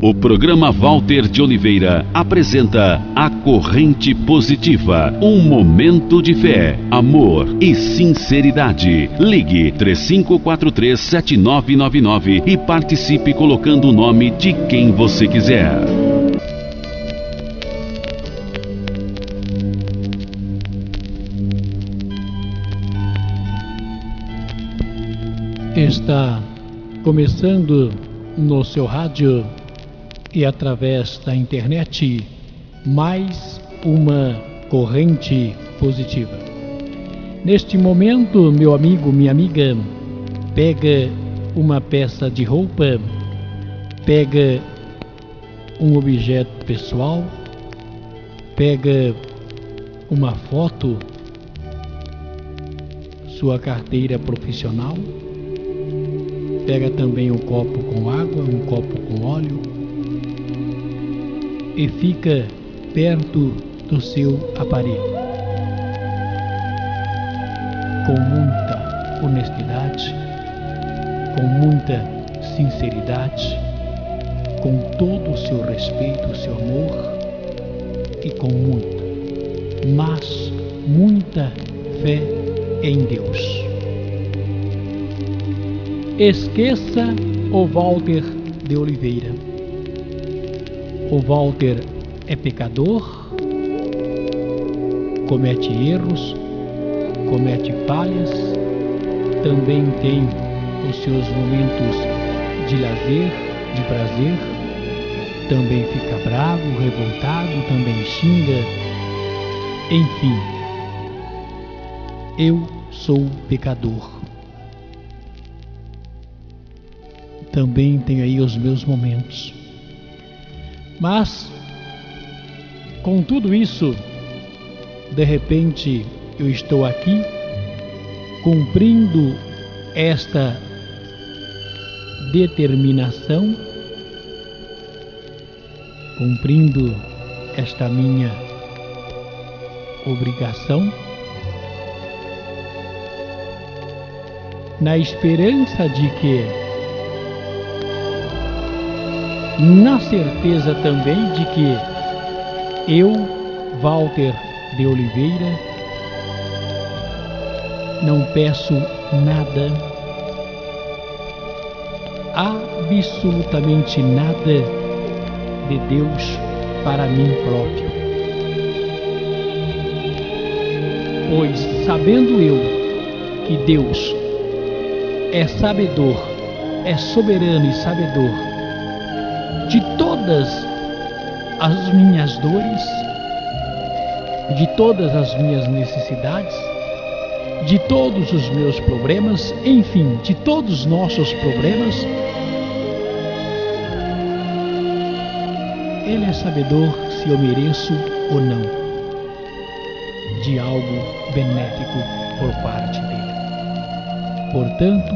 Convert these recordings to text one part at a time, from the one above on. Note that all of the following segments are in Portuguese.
O programa Walter de Oliveira apresenta A Corrente Positiva, um momento de fé, amor e sinceridade. Ligue 3543-7999 e participe colocando o nome de quem você quiser. Está começando no seu rádio e através da internet mais uma corrente positiva. Neste momento, meu amigo, minha amiga, pega uma peça de roupa, pega um objeto pessoal, pega uma foto, sua carteira profissional, pega também um copo com água, um copo com óleo e fica perto do seu aparelho. Com muita honestidade, com muita sinceridade, com todo o seu respeito, o seu amor e com muita, mas muita fé em Deus. Esqueça o Walter de Oliveira. O Walter é pecador, comete erros, comete falhas, também tem os seus momentos de lazer, de prazer, também fica bravo, revoltado, também xinga, enfim, eu sou pecador. Também tenho aí os meus momentos. Mas, com tudo isso, de repente eu estou aqui cumprindo esta determinação, cumprindo esta minha obrigação, na esperança de que, na certeza também de que eu, Walter de Oliveira, não peço nada, absolutamente nada de Deus para mim próprio. Pois, sabendo eu que Deus é sabedor, é soberano e sabedor de todas as minhas dores, de todas as minhas necessidades, de todos os meus problemas, enfim, de todos os nossos problemas, Ele é sabedor se eu mereço ou não de algo benéfico por parte dele. Portanto,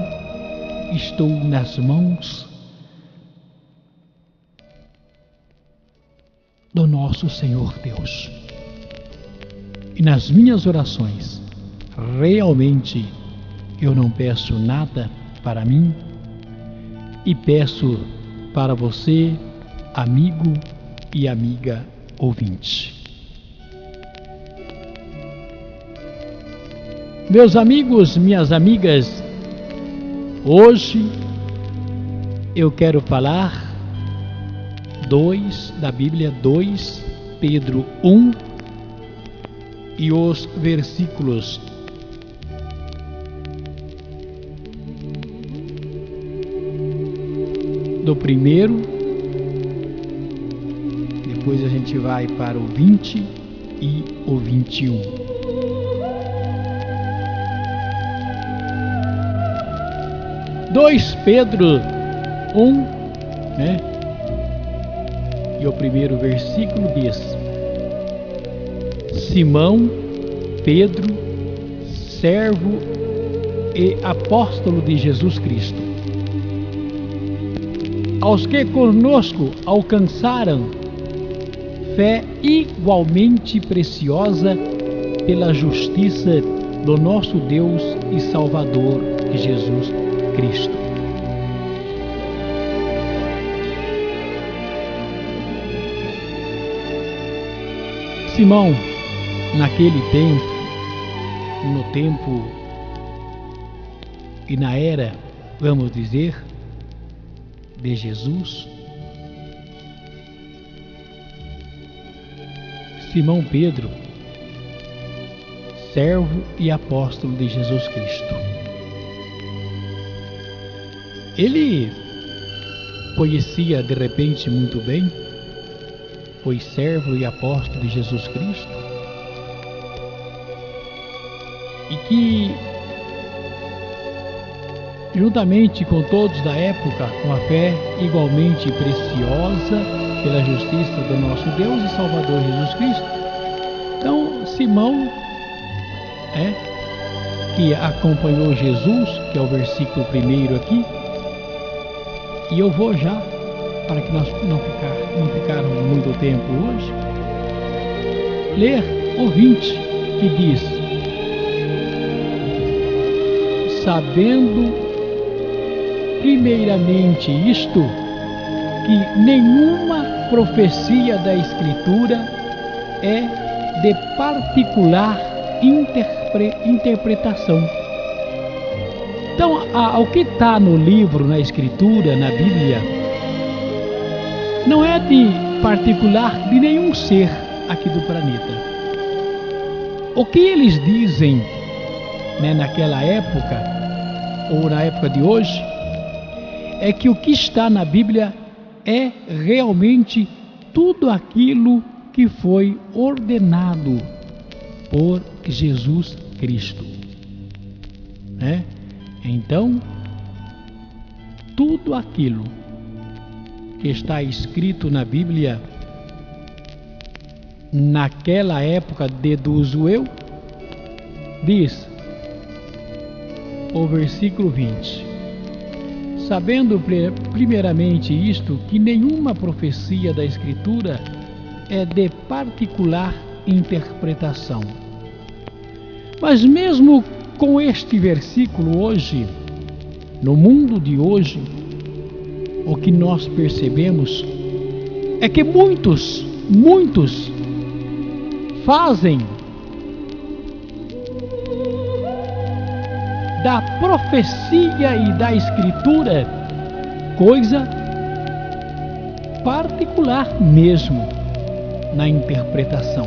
estou nas mãos do nosso Senhor Deus. E nas minhas orações, realmente eu não peço nada para mim e peço para você, amigo e amiga ouvinte. Meus amigos, minhas amigas, hoje eu quero falar da Bíblia 2 Pedro 1 e os versículos do primeiro, depois a gente vai para o 20 e o 21. Pedro 1, né? E o primeiro versículo diz: Simão, Pedro, servo e apóstolo de Jesus Cristo, aos que conosco alcançaram fé igualmente preciosa pela justiça do nosso Deus e Salvador Jesus Cristo. Simão, naquele tempo, no tempo e na era, vamos dizer, de Jesus, Simão Pedro, servo e apóstolo de Jesus Cristo. Ele conhecia de repente muito bem, foi servo e apóstolo de Jesus Cristo, e que, juntamente com todos da época, com a fé igualmente preciosa pela justiça do nosso Deus e Salvador Jesus Cristo. Então, Simão, que acompanhou Jesus, que é o versículo 1 aqui, e eu vou já, para que nós não ficarmos muito tempo hoje, ler o 20, que diz: sabendo primeiramente isto, que nenhuma profecia da Escritura é de particular interpretação. Então, o que está no livro, na Escritura, na Bíblia, não é de particular de nenhum ser aqui do planeta. O que eles dizem, naquela época, ou na época de hoje, é que o que está na Bíblia é realmente tudo aquilo que foi ordenado por Jesus Cristo. Então, tudo aquilo que está escrito na Bíblia, naquela época, deduzo eu, diz o versículo 20: sabendo primeiramente isto, que nenhuma profecia da Escritura é de particular interpretação. Mas mesmo com este versículo hoje, no mundo de hoje, o que nós percebemos é que muitos fazem da profecia e da Escritura coisa particular mesmo na interpretação.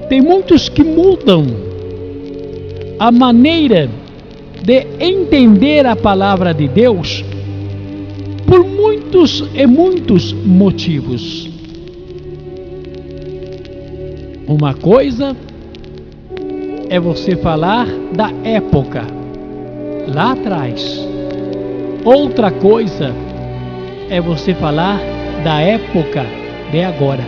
Tem muitos que mudam a maneira de entender a palavra de Deus por muitos e muitos motivos. Uma coisa é você falar da época lá atrás. Outra coisa é você falar da época de agora.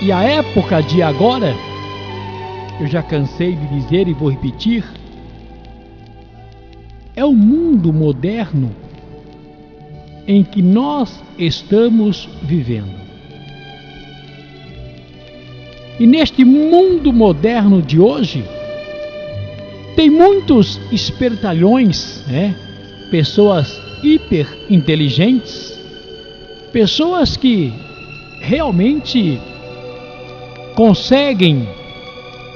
E a época de agora, eu já cansei de dizer e vou repetir, é o mundo moderno em que nós estamos vivendo. E neste mundo moderno de hoje, tem muitos espertalhões, pessoas hiper inteligentes, pessoas que realmente conseguem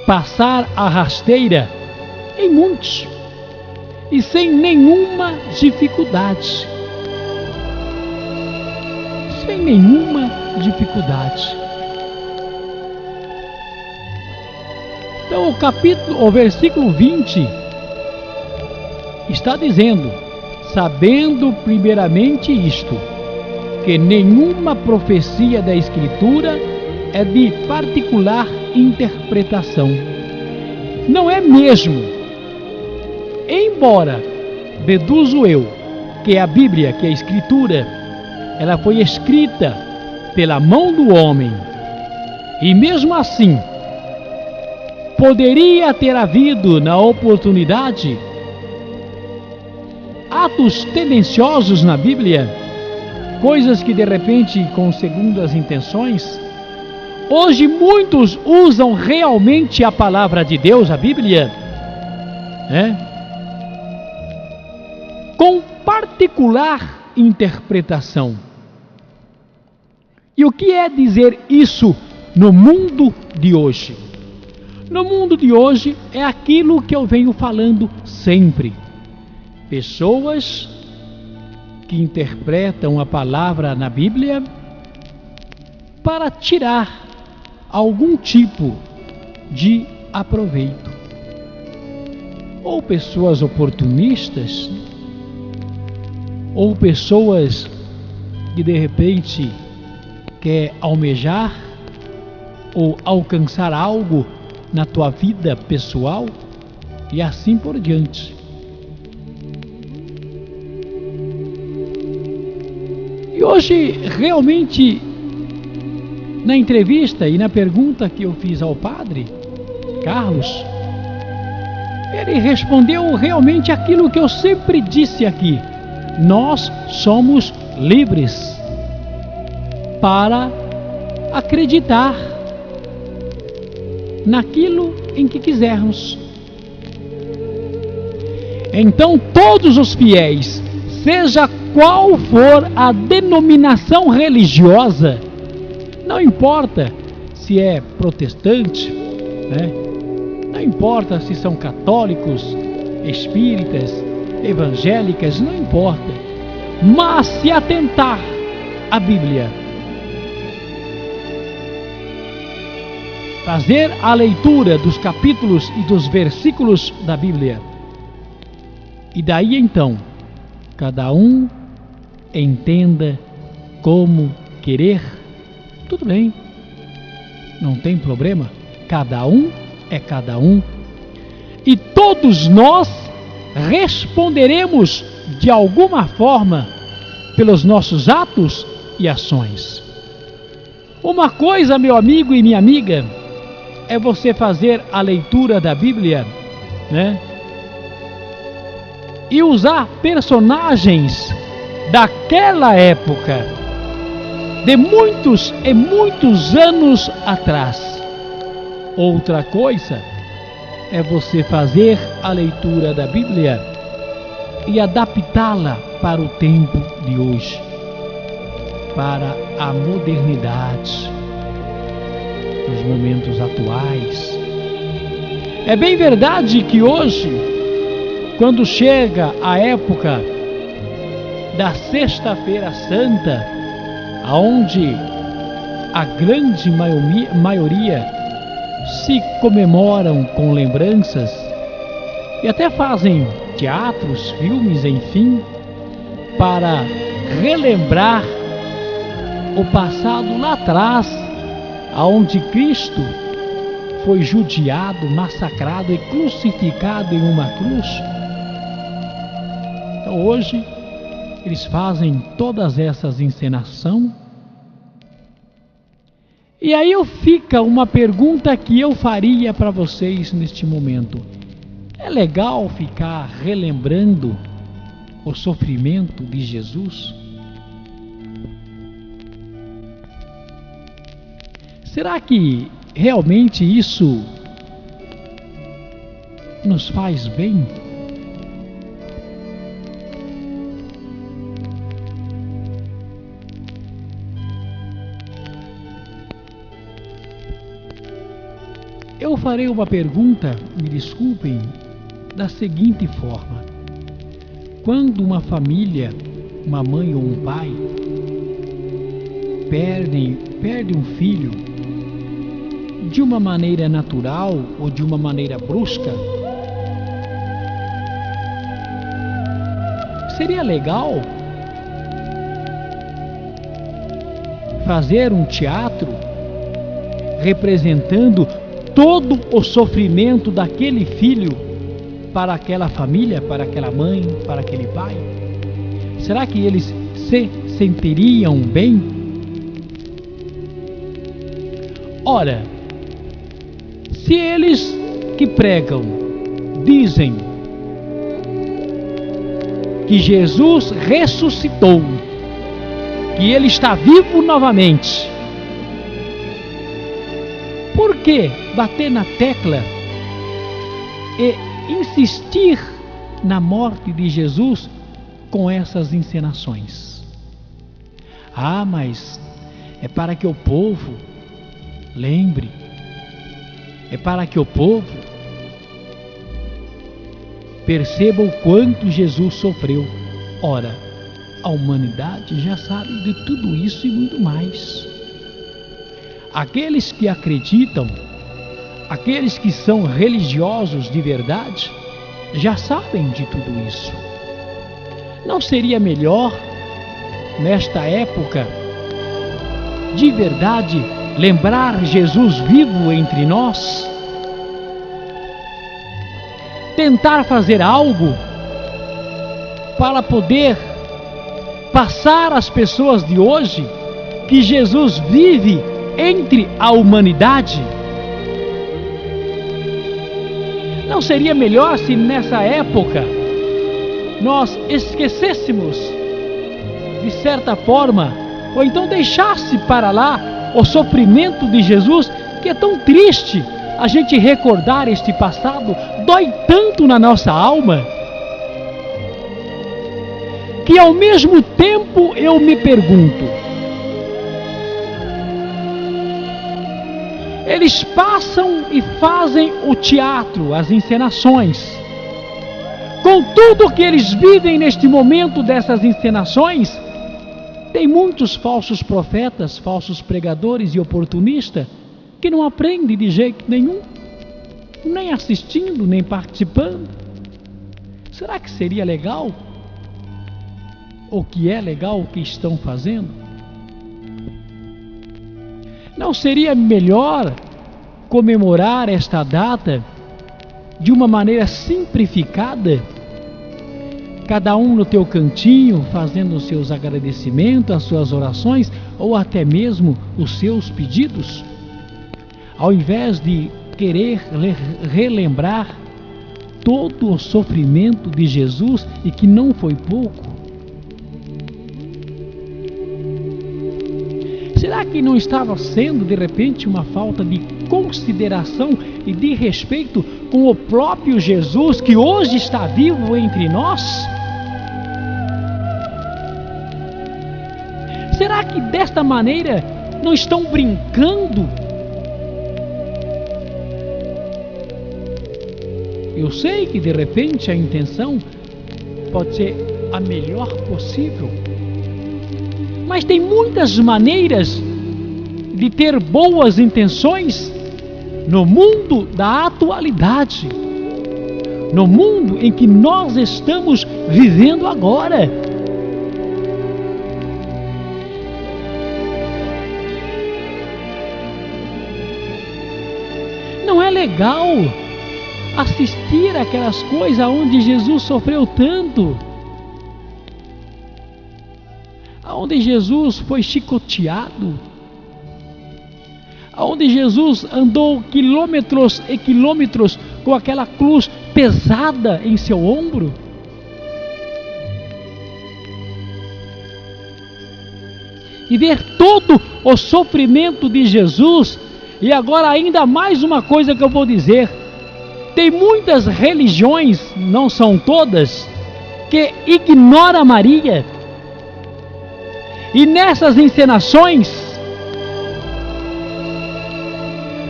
passar a rasteira em muitos e sem nenhuma dificuldade. Sem nenhuma dificuldade. Então o versículo 20 está dizendo: sabendo primeiramente isto, que nenhuma profecia da Escritura é de particular interpretação. Não é mesmo. Embora, deduzo eu, que a Bíblia, que a Escritura, ela foi escrita pela mão do homem, e mesmo assim, poderia ter havido na oportunidade atos tendenciosos na Bíblia, coisas que de repente, com segundas intenções. Hoje muitos usam realmente a palavra de Deus, a Bíblia, com particular interpretação. E o que é dizer isso no mundo de hoje? No mundo de hoje é aquilo que eu venho falando sempre. Pessoas que interpretam a palavra na Bíblia para tirar algum tipo de aproveito. Ou pessoas oportunistas, ou pessoas que de repente quer almejar ou alcançar algo na tua vida pessoal e assim por diante. E hoje, realmente, na entrevista e na pergunta que eu fiz ao padre Carlos, ele respondeu realmente aquilo que eu sempre disse aqui: nós somos livres para acreditar naquilo em que quisermos. Então todos os fiéis, seja qual for a denominação religiosa, não importa se é protestante, né? Não importa se são católicos, espíritas, evangélicas, não importa, mas se atentar à Bíblia, fazer a leitura dos capítulos e dos versículos da Bíblia, e daí então cada um entenda como querer, tudo bem, não tem problema, cada um é cada um, e todos nós responderemos de alguma forma pelos nossos atos e ações. Uma coisa, meu amigo e minha amiga, é você fazer a leitura da Bíblia, né? E usar personagens daquela época, de muitos e muitos anos atrás. Outra coisa é você fazer a leitura da Bíblia e adaptá-la para o tempo de hoje, para a modernidade dos momentos atuais. É bem verdade que hoje, quando chega a época da Sexta-feira Santa, onde a grande maioria se comemoram com lembranças e até fazem teatros, filmes, enfim, para relembrar o passado lá atrás, aonde Cristo foi judiado, massacrado e crucificado em uma cruz. Então hoje eles fazem todas essas encenações. E aí fica uma pergunta que eu faria para vocês neste momento: é legal ficar relembrando o sofrimento de Jesus? Será que realmente isso nos faz bem? Eu farei uma pergunta, me desculpem, da seguinte forma: quando uma família, uma mãe ou um pai, perde um filho de uma maneira natural ou de uma maneira brusca, seria legal fazer um teatro representando todo o sofrimento daquele filho para aquela família, para aquela mãe, para aquele pai? Será que eles se sentiriam bem? Ora, se eles que pregam dizem que Jesus ressuscitou, que Ele está vivo novamente, por que bater na tecla e insistir na morte de Jesus com essas encenações? Ah, mas é para que o povo lembre, é para que o povo perceba o quanto Jesus sofreu. Ora, a humanidade já sabe de tudo isso e muito mais. Aqueles que acreditam, aqueles que são religiosos de verdade, já sabem de tudo isso. Não seria melhor, nesta época, de verdade, lembrar Jesus vivo entre nós? Tentar fazer algo para poder passar às pessoas de hoje que Jesus vive entre a humanidade? Não seria melhor se nessa época nós esquecêssemos, de certa forma, ou então deixasse para lá o sofrimento de Jesus, que é tão triste a gente recordar este passado, dói tanto na nossa alma, que ao mesmo tempo eu me pergunto, eles passam e fazem o teatro, as encenações, com tudo que eles vivem neste momento dessas encenações. Tem muitos falsos profetas, falsos pregadores e oportunistas que não aprendem de jeito nenhum, nem assistindo, nem participando. Será que seria legal? Ou que é legal o que estão fazendo? Não seria melhor comemorar esta data de uma maneira simplificada? Cada um no teu cantinho, fazendo os seus agradecimentos, as suas orações, ou até mesmo os seus pedidos, ao invés de querer relembrar todo o sofrimento de Jesus, e que não foi pouco. Será que não estava sendo de repente uma falta de consideração e de respeito com o próprio Jesus, que hoje está vivo entre nós? Será que desta maneira não estão brincando? Eu sei que de repente a intenção pode ser a melhor possível, mas tem muitas maneiras de ter boas intenções no mundo da atualidade, no mundo em que nós estamos vivendo agora. Não é legal assistir aquelas coisas onde Jesus sofreu tanto, onde Jesus foi chicoteado, onde Jesus andou quilômetros e quilômetros com aquela cruz pesada em seu ombro. E ver todo o sofrimento de Jesus. E agora ainda mais uma coisa que eu vou dizer: tem muitas religiões, não são todas, que ignoram Maria. E nessas encenações,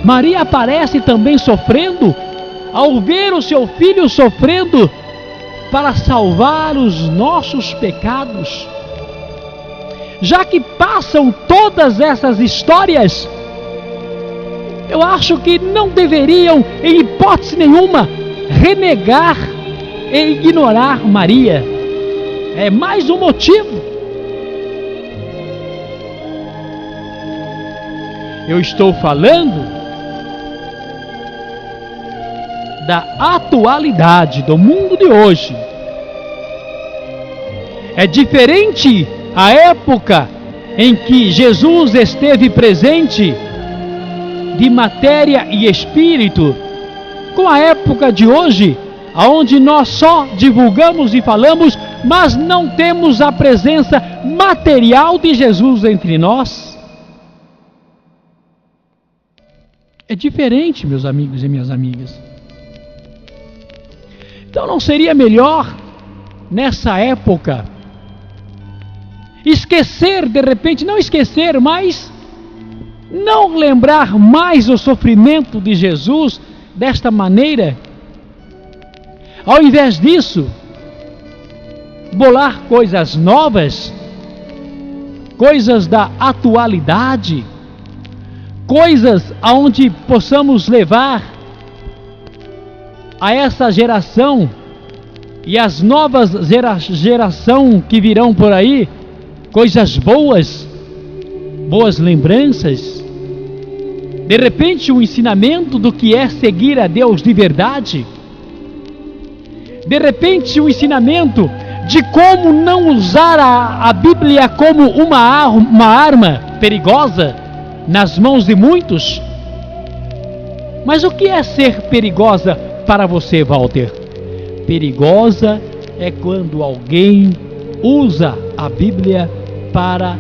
Maria aparece também sofrendo, ao ver o seu filho sofrendo para salvar os nossos pecados. Já que passam todas essas histórias, eu acho que não deveriam, em hipótese nenhuma, renegar e ignorar Maria. É mais um motivo. Eu estou falando da atualidade do mundo de hoje. É diferente a época em que Jesus esteve presente de matéria e espírito, com a época de hoje, onde nós só divulgamos e falamos, mas não temos a presença material de Jesus entre nós. É diferente, meus amigos e minhas amigas. Então não seria melhor, nessa época, esquecer, de repente, não esquecer, mas não lembrar mais o sofrimento de Jesus desta maneira. Ao invés disso, bolar coisas novas, coisas da atualidade, coisas aonde possamos levar a essa geração e as novas geração que virão por aí, coisas boas, boas lembranças, de repente um ensinamento do que é seguir a Deus de verdade, de repente um ensinamento de como não usar a Bíblia como uma arma perigosa nas mãos de muitos. Mas o que é ser perigosa para você, Walter? Perigosa é quando alguém usa a Bíblia para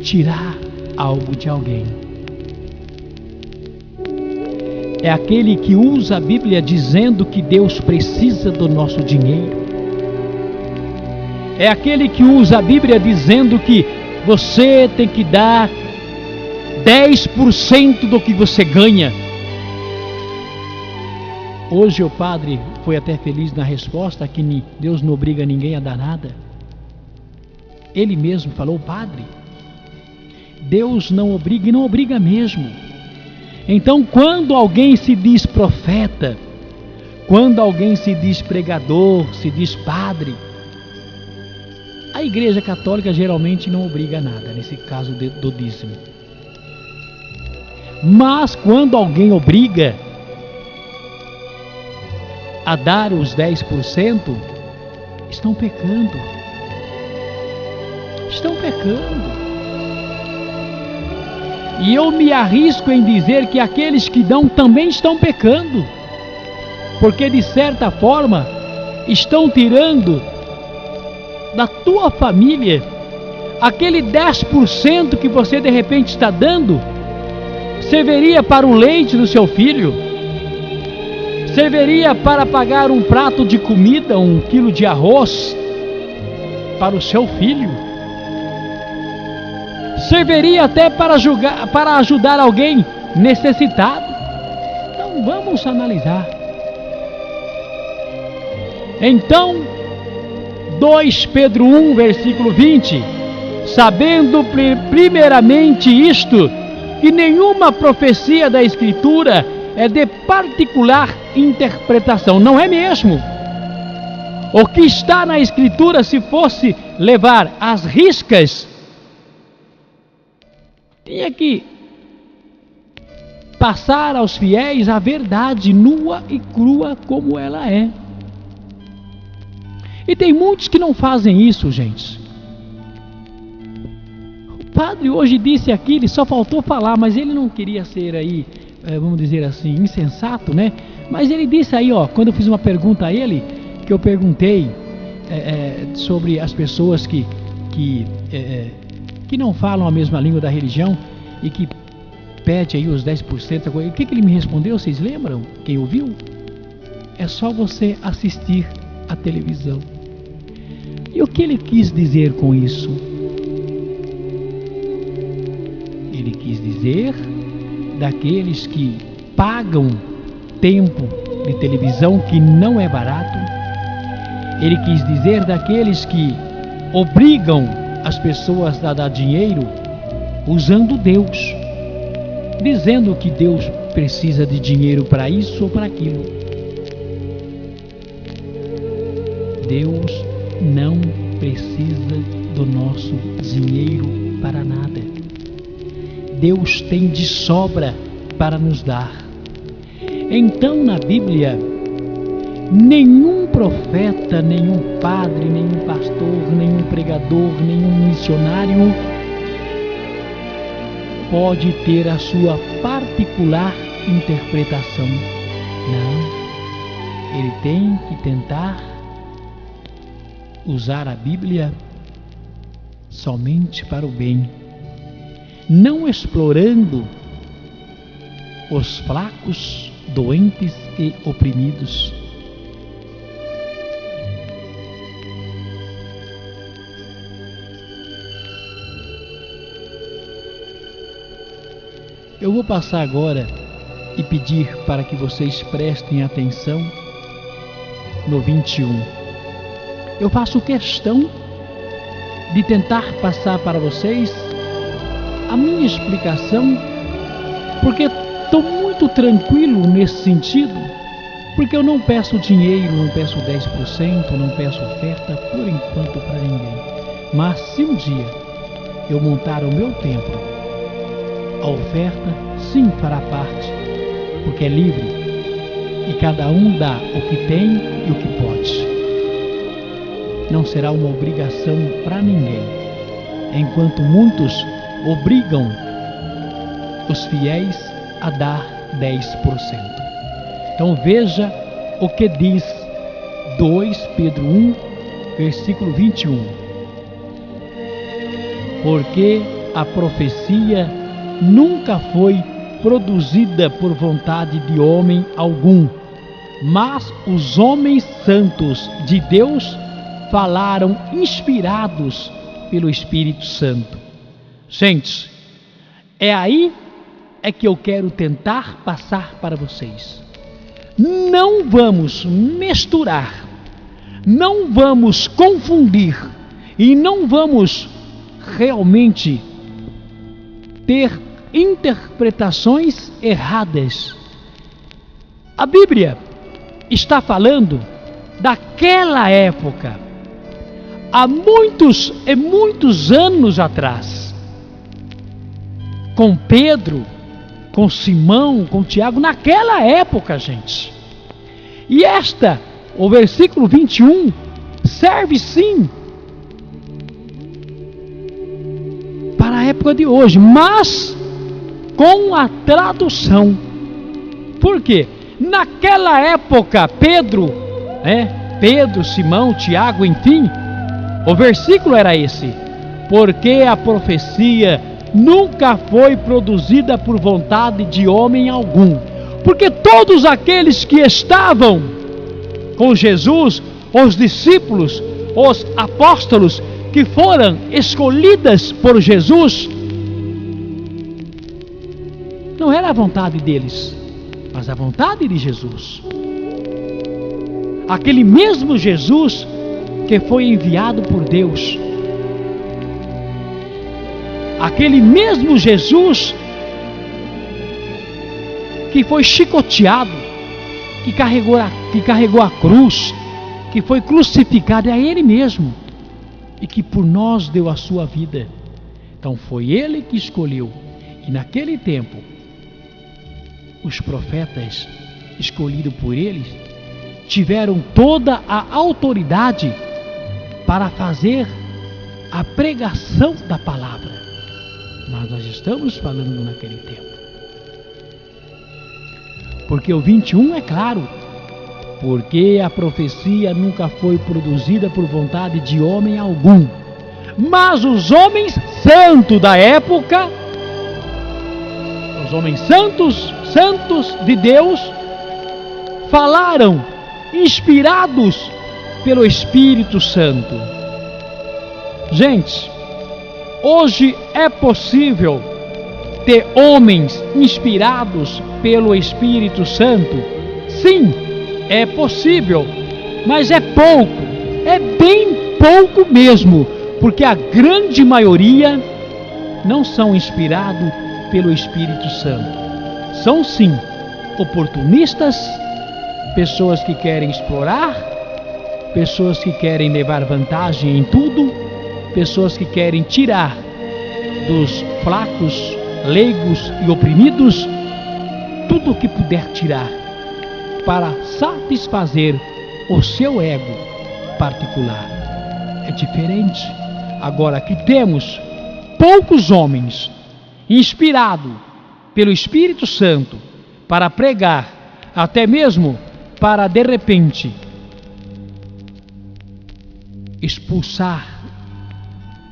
tirar algo de alguém. É aquele que usa a Bíblia dizendo que Deus precisa do nosso dinheiro. É aquele que usa a Bíblia dizendo que você tem que dar 10% do que você ganha. Hoje o padre foi até feliz na resposta que Deus não obriga ninguém a dar nada. Ele mesmo falou, padre, Deus não obriga e não obriga mesmo. Então, quando alguém se diz profeta, quando alguém se diz pregador, se diz padre, a Igreja Católica geralmente não obriga nada, nesse caso do dízimo. Mas quando alguém obriga a dar os 10%, estão pecando. Estão pecando. E eu me arrisco em dizer que aqueles que dão também estão pecando, porque de certa forma estão tirando da tua família aquele 10% que você de repente está dando, serviria para o leite do seu filho, serviria para pagar um prato de comida, 1 quilo de arroz para o seu filho, serviria até para ajudar alguém necessitado. Então vamos analisar. Então 2 Pedro 1 versículo 20, sabendo primeiramente isto, que nenhuma profecia da Escritura é de particular interpretação. Não é mesmo? O que está na Escritura, se fosse levar às riscas, tinha que passar aos fiéis a verdade nua e crua como ela é. E tem muitos que não fazem isso, gente. O padre hoje disse aqui, ele só faltou falar, mas ele não queria ser aí, vamos dizer assim, insensato, né? Mas ele disse aí, ó, quando eu fiz uma pergunta a ele, que eu perguntei sobre as pessoas que não falam a mesma língua da religião e que pede aí os 10%, o que ele me respondeu, vocês lembram? Quem ouviu? É só você assistir a televisão. E o que ele quis dizer com isso? Ele quis dizer daqueles que pagam tempo de televisão que não é barato. Ele quis dizer daqueles que obrigam as pessoas a dar dinheiro usando Deus, dizendo que Deus precisa de dinheiro para isso ou para aquilo. Deus não precisa do nosso dinheiro para nada. Deus tem de sobra para nos dar. Então, na Bíblia, nenhum profeta, nenhum padre, nenhum pastor, nenhum pregador, nenhum missionário pode ter a sua particular interpretação. Não. Ele tem que tentar usar a Bíblia somente para o bem, não explorando os fracos, doentes e oprimidos. Eu vou passar agora e pedir para que vocês prestem atenção no 21. Eu faço questão de tentar passar para vocês a minha explicação, porque estou muito tranquilo nesse sentido, porque eu não peço dinheiro, não peço 10%, não peço oferta por enquanto para ninguém. Mas se um dia eu montar o meu templo, a oferta sim fará parte, porque é livre e cada um dá o que tem e o que pode. Não será uma obrigação para ninguém, enquanto muitos obrigam os fiéis a dar 10%. Então veja o que diz 2 Pedro 1, versículo 21. Porque a profecia nunca foi produzida por vontade de homem algum, mas os homens santos de Deus falaram inspirados pelo Espírito Santo. Gente, é aí que eu quero tentar passar para vocês. Não vamos misturar, não vamos confundir e não vamos realmente ter interpretações erradas. A Bíblia está falando daquela época, há muitos e muitos anos atrás, com Pedro, com Simão, com Tiago, naquela época, gente. E o versículo 21, serve sim para a época de hoje, mas com a tradução. Por quê? Naquela época, Pedro, Simão, Tiago, enfim, o versículo era esse: porque a profecia nunca foi produzida por vontade de homem algum. Porque todos aqueles que estavam com Jesus, os discípulos, os apóstolos, que foram escolhidas por Jesus, não era a vontade deles, mas a vontade de Jesus. Aquele mesmo Jesus que foi enviado por Deus. Aquele mesmo Jesus que foi chicoteado, que carregou a cruz, que foi crucificado, é Ele mesmo, e que por nós deu a sua vida. Então foi Ele que escolheu. E naquele tempo, os profetas escolhidos por Ele tiveram toda a autoridade para fazer a pregação da palavra. Mas nós estamos falando naquele tempo. Porque o 21 é claro. Porque a profecia nunca foi produzida por vontade de homem algum. Mas os homens santos da época, os homens santos de Deus, falaram inspirados pelo Espírito Santo. Gente, hoje é possível ter homens inspirados pelo Espírito Santo? Sim, é possível, mas é pouco, é bem pouco mesmo, porque a grande maioria não são inspirados pelo Espírito Santo. São sim oportunistas, pessoas que querem explorar, pessoas que querem levar vantagem em tudo, pessoas que querem tirar dos fracos, leigos e oprimidos tudo o que puder tirar para satisfazer o seu ego particular. É diferente. Agora, aqui temos poucos homens inspirados pelo Espírito Santo para pregar, até mesmo para, de repente, expulsar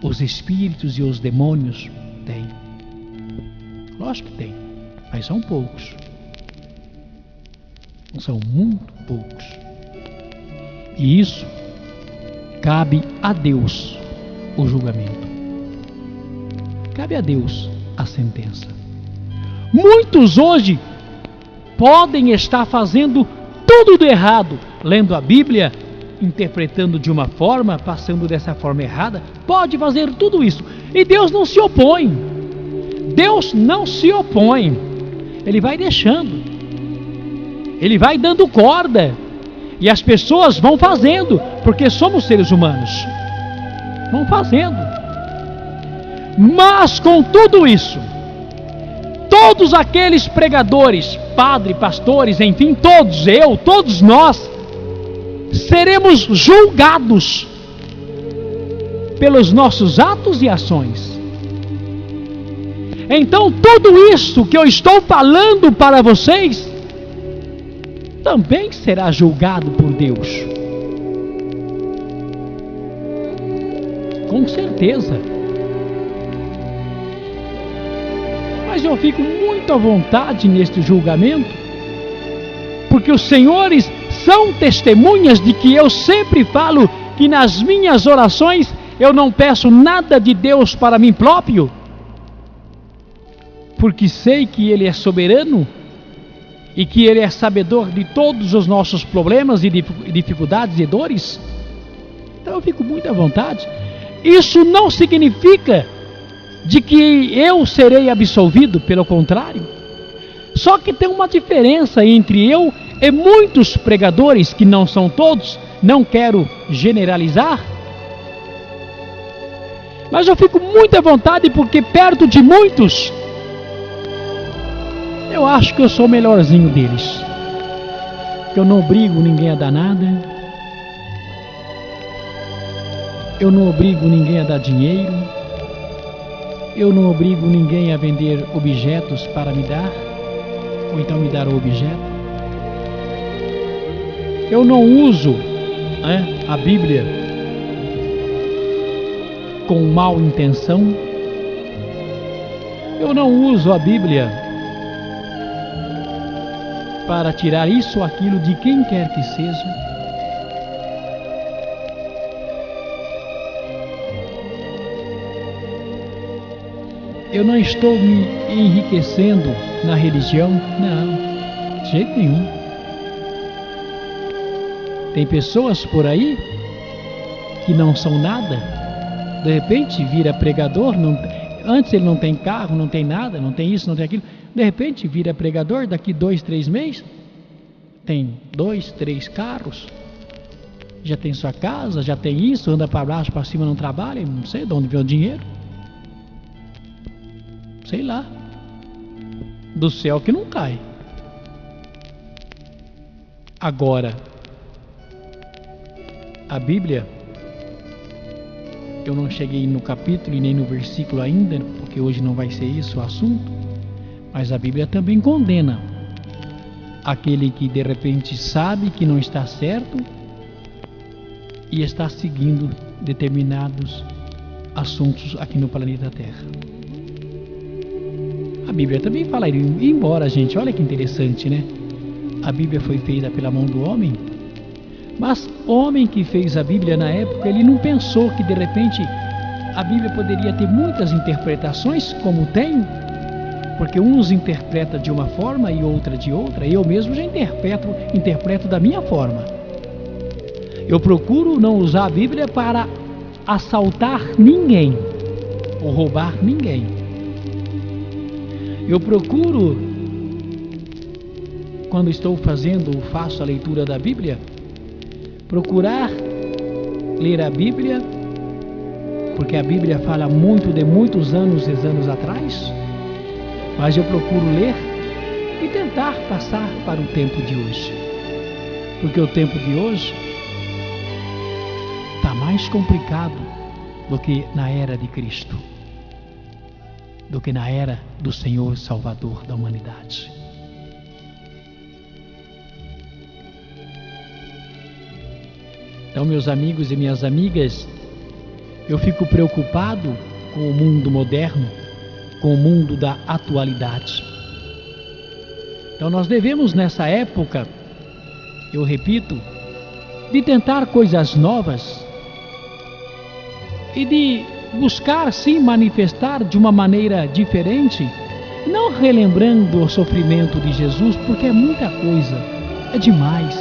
os espíritos e os demônios. Tem. Lógico que tem, mas são poucos. São muito poucos. E isso cabe a Deus o julgamento. Cabe a Deus a sentença. Muitos hoje podem estar fazendo tudo de errado, lendo a Bíblia, interpretando de uma forma, passando dessa forma errada, pode fazer tudo isso. E Deus não se opõe. Deus não se opõe. Ele vai deixando. Ele vai dando corda. E as pessoas vão fazendo, porque somos seres humanos. Vão fazendo. Mas com tudo isso, todos aqueles pregadores, padres, pastores, enfim, todos nós, seremos julgados pelos nossos atos e ações. Então tudo isso que eu estou falando para vocês também será julgado por Deus. Com certeza. Mas eu fico muito à vontade neste julgamento, porque os senhores são testemunhas de que eu sempre falo que nas minhas orações eu não peço nada de Deus para mim próprio, porque sei que Ele é soberano e que Ele é sabedor de todos os nossos problemas e dificuldades e dores. Então eu fico muito à vontade. Isso não significa de que eu serei absolvido, pelo contrário. Só que tem uma diferença entre eu e muitos pregadores, que não são todos, não quero generalizar, mas eu fico muito à vontade, porque perto de muitos, eu acho que eu sou o melhorzinho deles. Eu não obrigo ninguém a dar nada, eu não obrigo ninguém a dar dinheiro, eu não obrigo ninguém a vender objetos para me dar, ou então me dar o objeto. Eu não uso a Bíblia com mal intenção. Eu não uso a Bíblia para tirar isso ou aquilo de quem quer que seja. Eu não estou me enriquecendo na religião, não, de jeito nenhum. Tem pessoas por aí que não são nada, de repente vira pregador, antes ele não tem carro, não tem nada, não tem isso, não tem aquilo, de repente vira pregador, daqui 2, 3 meses, tem 2, 3 carros, já tem sua casa, já tem isso, anda para baixo, para cima, não trabalha, não sei de onde vem o dinheiro, sei lá, do céu que não cai. Agora, a Bíblia, eu não cheguei no capítulo e nem no versículo ainda, porque hoje não vai ser isso o assunto, mas a Bíblia também condena aquele que de repente sabe que não está certo e está seguindo determinados assuntos aqui no planeta Terra. A Bíblia também fala, embora, gente, olha que interessante, né? A Bíblia foi feita pela mão do homem, mas o homem que fez a Bíblia na época, ele não pensou que de repente a Bíblia poderia ter muitas interpretações, como tem, porque uns interpretam de uma forma e outra de outra. Eu mesmo já interpreto da minha forma. Eu procuro não usar a Bíblia para assaltar ninguém ou roubar ninguém. Eu procuro, quando faço a leitura da Bíblia, procurar ler a Bíblia, porque a Bíblia fala muito de muitos anos atrás, mas eu procuro ler e tentar passar para o tempo de hoje, porque o tempo de hoje está mais complicado do que na era de Cristo, do que na era do Senhor Salvador da humanidade. Então, meus amigos e minhas amigas, eu fico preocupado com o mundo moderno, com o mundo da atualidade. Então nós devemos, nessa época, eu repito, de tentar coisas novas e de buscar sim manifestar de uma maneira diferente Não relembrando o sofrimento de Jesus, porque é muita coisa, é demais,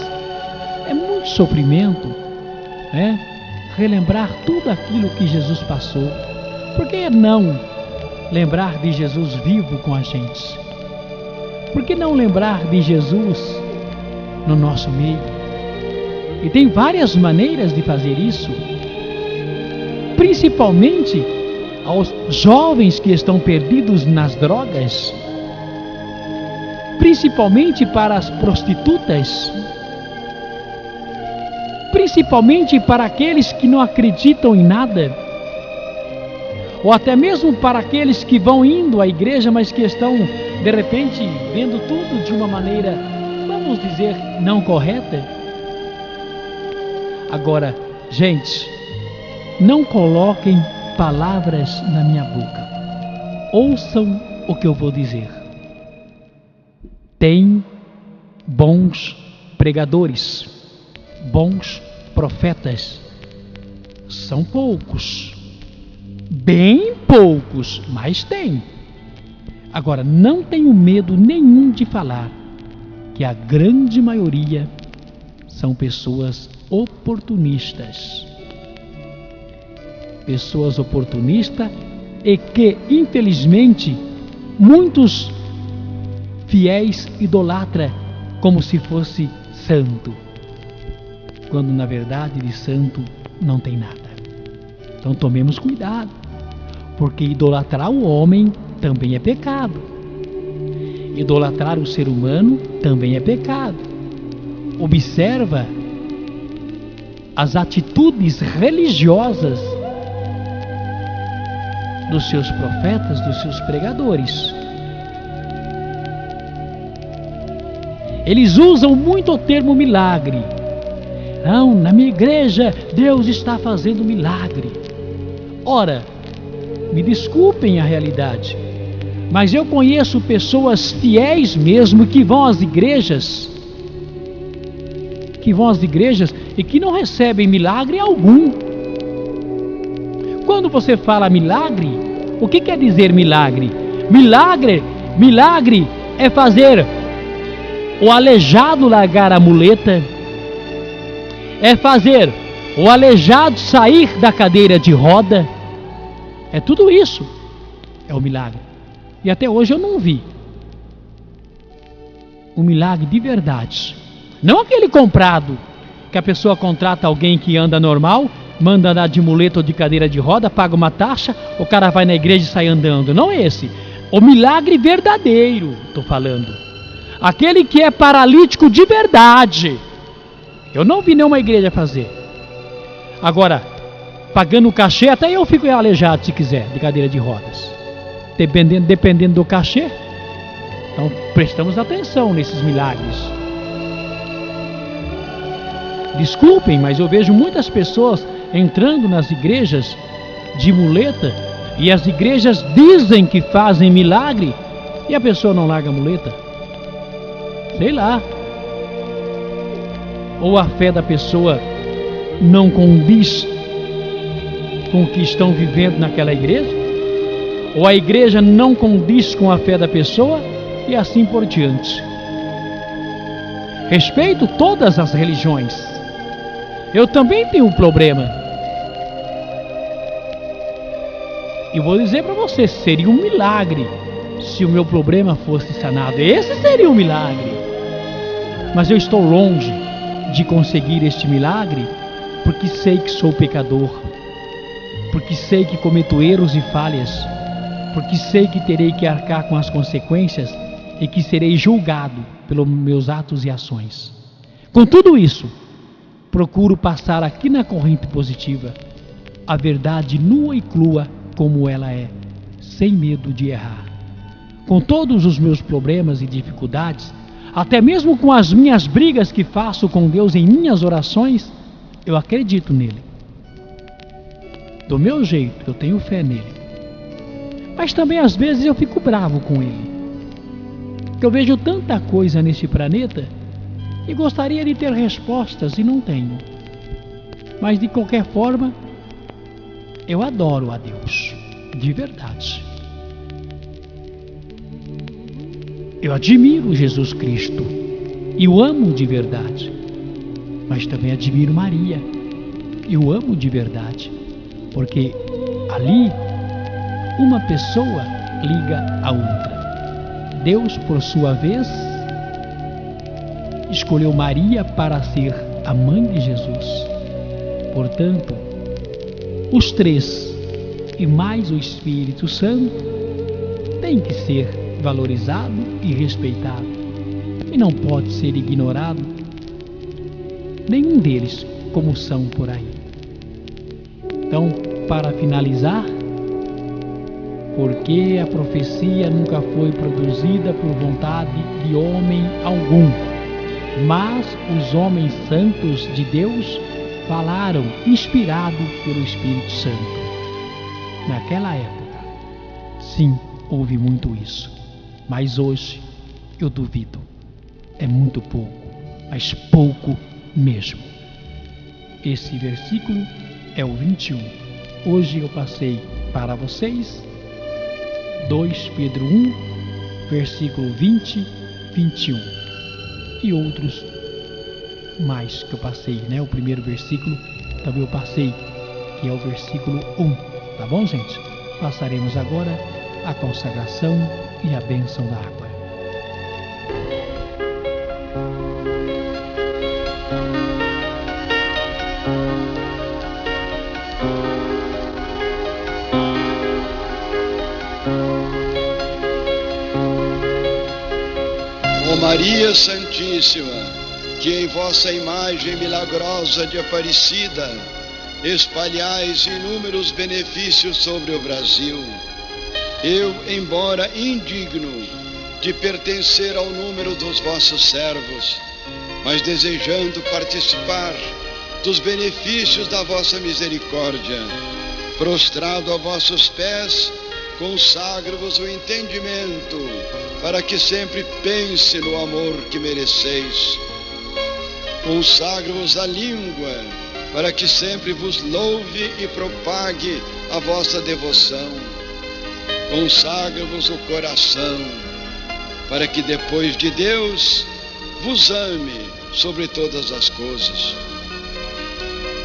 é muito sofrimento, né? Relembrar tudo aquilo que Jesus passou. Por que não lembrar de Jesus vivo com a gente? Por que não lembrar de Jesus no nosso meio? E tem várias maneiras de fazer isso, principalmente aos jovens que estão perdidos nas drogas, principalmente para as prostitutas, principalmente para aqueles que não acreditam em nada, ou até mesmo para aqueles que vão indo à igreja, mas que estão de repente vendo tudo de uma maneira, vamos dizer, não correta. Agora, gente, não coloquem palavras na minha boca. Ouçam o que eu vou dizer. Tem bons pregadores, bons profetas. São poucos, bem poucos, mas tem. Agora, não tenho medo nenhum de falar que a grande maioria são pessoas oportunistas. Pessoas oportunistas e que, infelizmente, muitos fiéis idolatram como se fosse santo, quando na verdade de santo não tem nada. Então tomemos cuidado, porque idolatrar o homem também é pecado. Idolatrar o ser humano também é pecado. Observa as atitudes religiosas dos seus profetas, dos seus pregadores. Eles usam muito o termo milagre. Não, na minha igreja Deus está fazendo milagre. Ora, me desculpem a realidade, mas eu conheço pessoas fiéis mesmo que vão às igrejas e que não recebem milagre algum. Quando você fala milagre, o que quer dizer milagre? Milagre é fazer o aleijado largar a muleta, é fazer o aleijado sair da cadeira de roda. É tudo isso, é o milagre. E até hoje eu não vi um milagre de verdade. Não aquele comprado, que a pessoa contrata alguém que anda normal, manda andar de muleta ou de cadeira de roda, paga uma taxa, o cara vai na igreja e sai andando. Não é esse. O milagre verdadeiro, estou falando. Aquele que é paralítico de verdade. Eu não vi nenhuma igreja fazer. Agora, pagando o cachê, até eu fico aleijado se quiser, de cadeira de rodas. Dependendo do cachê. Então, prestamos atenção nesses milagres. Desculpem, mas eu vejo muitas pessoas entrando nas igrejas de muleta, e as igrejas dizem que fazem milagre, e a pessoa não larga a muleta. Sei lá. Ou a fé da pessoa não condiz com o que estão vivendo naquela igreja, ou a igreja não condiz com a fé da pessoa, e assim por diante. Respeito todas as religiões. Eu também tenho um problema. E vou dizer para você, seria um milagre se o meu problema fosse sanado. Esse seria um milagre. Mas eu estou longe de conseguir este milagre, porque sei que sou pecador, porque sei que cometo erros e falhas, porque sei que terei que arcar com as consequências e que serei julgado pelos meus atos e ações. Com tudo isso, procuro passar aqui na corrente positiva a verdade nua e crua como ela é, sem medo de errar. Com todos os meus problemas e dificuldades, até mesmo com as minhas brigas que faço com Deus em minhas orações, eu acredito nele. Do meu jeito, eu tenho fé nele. Mas também às vezes eu fico bravo com ele. Porque eu vejo tanta coisa nesse planeta e gostaria de ter respostas e não tenho. Mas de qualquer forma, eu adoro a Deus, de verdade. Eu admiro Jesus Cristo e o amo de verdade, mas também admiro Maria. Eu amo de verdade, porque ali uma pessoa liga a outra. Deus, por sua vez, escolheu Maria para ser a mãe de Jesus. Portanto, os três e mais o Espírito Santo tem que ser valorizado e respeitado, e não pode ser ignorado nenhum deles, como são por aí. Então, para finalizar, porque a profecia nunca foi produzida por vontade de homem algum, mas os homens santos de Deus falaram inspirados pelo Espírito Santo. Naquela época, sim, houve muito isso, mas hoje eu duvido. É muito pouco, mas pouco mesmo. Esse versículo é o 21. Hoje eu passei para vocês 2 Pedro 1, versículo 20, 21 e outros mais que eu passei, né? O primeiro versículo também eu passei, que é o versículo 1, tá bom, gente? Passaremos agora a consagração e a bênção da água. Ó Maria Santíssima, que em vossa imagem milagrosa de Aparecida espalhais inúmeros benefícios sobre o Brasil, eu, embora indigno de pertencer ao número dos vossos servos, mas desejando participar dos benefícios da vossa misericórdia, prostrado a vossos pés, consagro-vos o entendimento, para que sempre pense no amor que mereceis. Consagro-vos a língua, para que sempre vos louve e propague a vossa devoção. Consagro-vos o coração, para que depois de Deus vos ame sobre todas as coisas.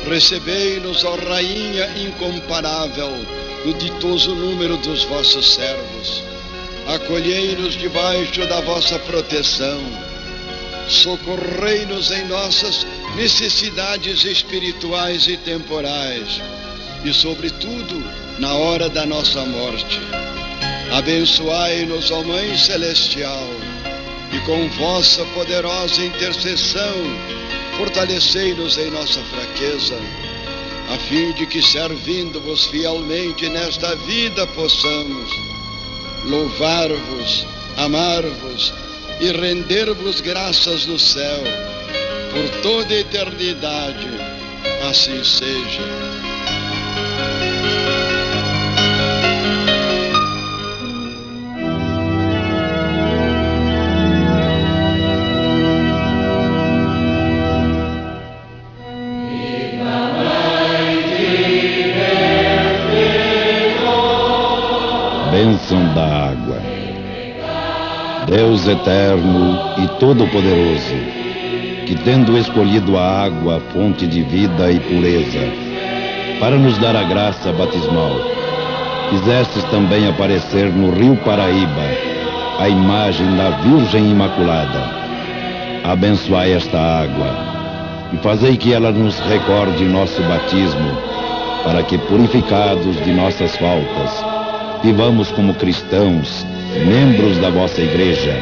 Recebei-nos, ó Rainha incomparável, no ditoso número dos vossos servos. Acolhei-nos debaixo da vossa proteção. Socorrei-nos em nossas necessidades espirituais e temporais, e sobretudo na hora da nossa morte. Abençoai-nos, ó Mãe Celestial, e com vossa poderosa intercessão fortalecei-nos em nossa fraqueza, a fim de que, servindo-vos fielmente nesta vida, possamos louvar-vos, amar-vos e render-vos graças no céu, por toda a eternidade. Assim seja. Bênção da água. Deus eterno e todo-poderoso, que tendo escolhido a água, fonte de vida e pureza, para nos dar a graça batismal, fizestes também aparecer no rio Paraíba a imagem da Virgem Imaculada. Abençoai esta água e fazei que ela nos recorde nosso batismo, para que, purificados de nossas faltas, vivamos como cristãos, membros da vossa igreja,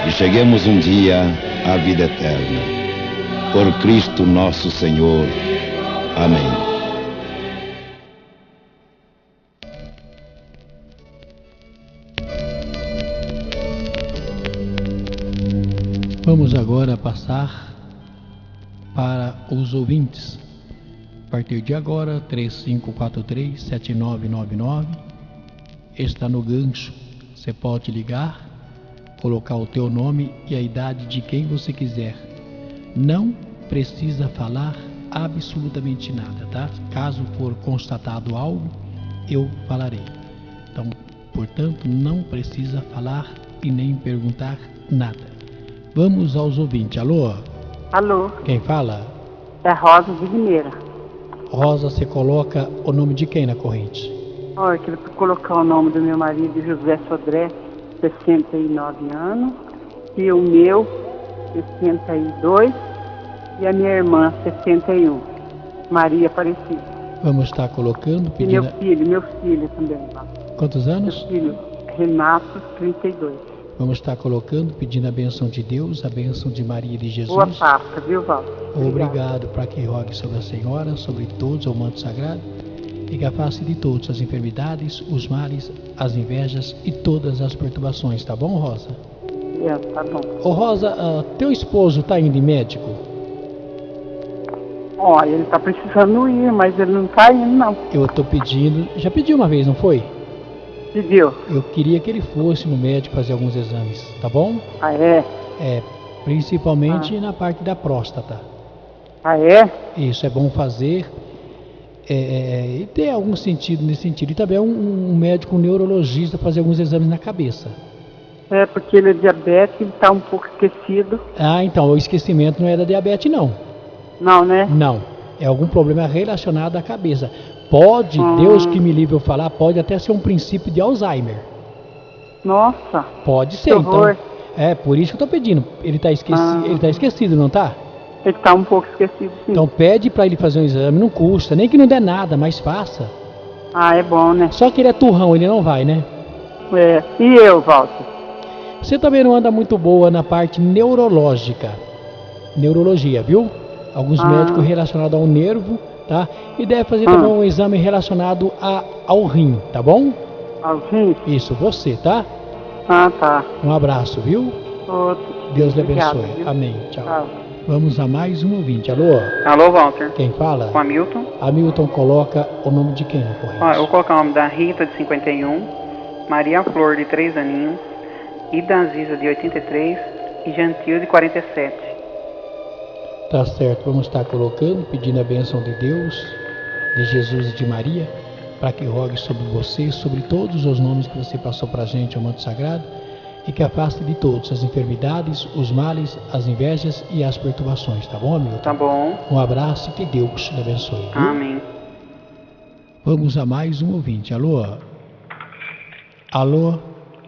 e cheguemos um dia à vida eterna. Por Cristo nosso Senhor. Amém. Vamos agora passar para os ouvintes. A partir de agora, 3543-7999 está no gancho. Você pode ligar, colocar o teu nome e a idade de quem você quiser. Não precisa falar absolutamente nada, tá? Caso for constatado algo, eu falarei. Então, portanto, não precisa falar e nem perguntar nada. Vamos aos ouvintes. Alô? Alô, Quem fala? é Rosa de Limeira. Rosa, você coloca o nome de quem na corrente? Olha, eu queria colocar o nome do meu marido, José Sodré, 69 anos, e o meu, 62, e a minha irmã, 61, Maria Aparecida. Vamos estar colocando, E meu pedindo... filho também. Lá. Quantos anos? Meu filho, Renato, 32. Vamos estar colocando, pedindo a bênção de Deus, a bênção de Maria e de Jesus. Boa Páscoa, viu, Walter? Obrigado para que rogue sobre a Senhora, sobre todos o manto sagrado, e que afaste de todos as enfermidades, os males, as invejas e todas as perturbações, tá bom, Rosa? É, tá bom. Ô Rosa, teu esposo tá indo em médico? Olha, ele tá precisando ir, mas ele não tá indo, não. Eu tô pedindo, já pedi uma vez, não foi? Pediu? Eu queria que ele fosse no médico fazer alguns exames, tá bom? Ah, é? É, principalmente na parte da próstata. Ah, é? Isso é bom fazer, e tem algum sentido nesse sentido. E também um médico, um neurologista, fazer alguns exames na cabeça. É, porque ele é diabético, ele tá um pouco esquecido. Ah, então, o esquecimento não é da diabetes, não. Não, né? Não, é algum problema relacionado à cabeça. Pode, Deus que me livre eu falar, pode até ser um princípio de Alzheimer. Nossa. Pode ser, Que horror. então. É, por isso que eu tô pedindo. Ele tá esquecido, não tá? Ele tá um pouco esquecido, sim. Então pede para ele fazer um exame, não custa, nem que não der nada, mas faça. Ah, é bom, né? Só que ele é turrão, ele não vai, né? É. E eu, Walter? Você também não anda muito boa na parte neurológica. Neurologia, viu? Alguns médicos relacionados ao nervo, tá? E deve fazer também um exame relacionado ao rim, tá bom? Ao rim? Isso, você, tá? Ah, tá. Um abraço, viu? Outro. Deus lhe Obrigada, abençoe. viu? Amém. Tchau. Tchau. Vamos a mais um ouvinte. Alô? Alô, Walter. Quem fala? Com Hamilton. Hamilton, coloca o nome de quem na corrente? Ó, eu vou colocar o nome da Rita, de 51, Maria Flor, de 3 aninhos, Ida Aziza, de 83 e Gentil, de 47. Tá certo, vamos estar colocando, pedindo a bênção de Deus, de Jesus e de Maria, para que rogue sobre você, sobre todos os nomes que você passou para a gente, ao manto sagrado, e que afaste de todos as enfermidades, os males, as invejas e as perturbações, tá bom, Hamilton? Tá bom. Um abraço e que Deus te abençoe. Viu? Amém. Vamos a mais um ouvinte. Alô? Alô?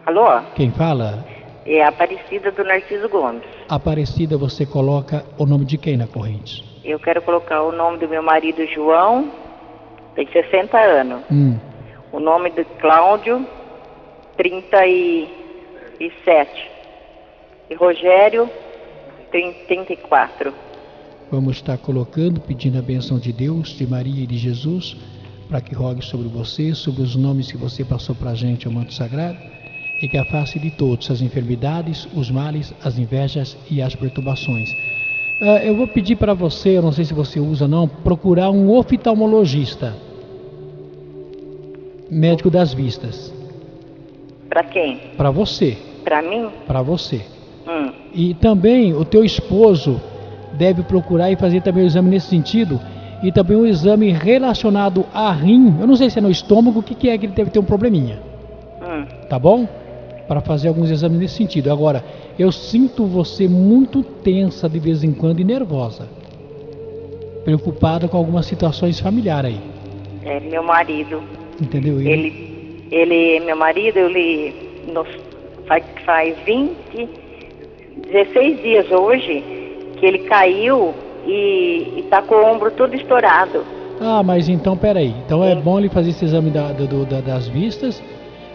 Alô? Quem fala? É a Aparecida do Narciso Gomes. Aparecida, você coloca o nome de quem na corrente? Eu quero colocar o nome do meu marido João, tem 60 anos. O nome do Cláudio, 37. E Rogério, 34. Vamos estar colocando, pedindo a bênção de Deus, de Maria e de Jesus, para que rogue sobre você, sobre os nomes que você passou para a gente, ao manto sagrado, e que afaste de todos as enfermidades, os males, as invejas e as perturbações. Eu vou pedir para você, eu não sei se você usa ou não, procurar um oftalmologista, médico das vistas. Para quem? Para você. Para mim? Para você. E também o teu esposo deve procurar e fazer também o exame nesse sentido, e também um exame relacionado a rim. Eu não sei se é no estômago, o que é que ele deve ter um probleminha. Tá bom? Para fazer alguns exames nesse sentido. Agora, eu sinto você muito tensa de vez em quando e nervosa, preocupada com algumas situações familiares aí. É meu marido. Entendeu? Meu marido, faz 16 dias hoje que ele caiu e tá com o ombro todo estourado. Ah, mas então peraí. Então é bom ele fazer esse exame das vistas.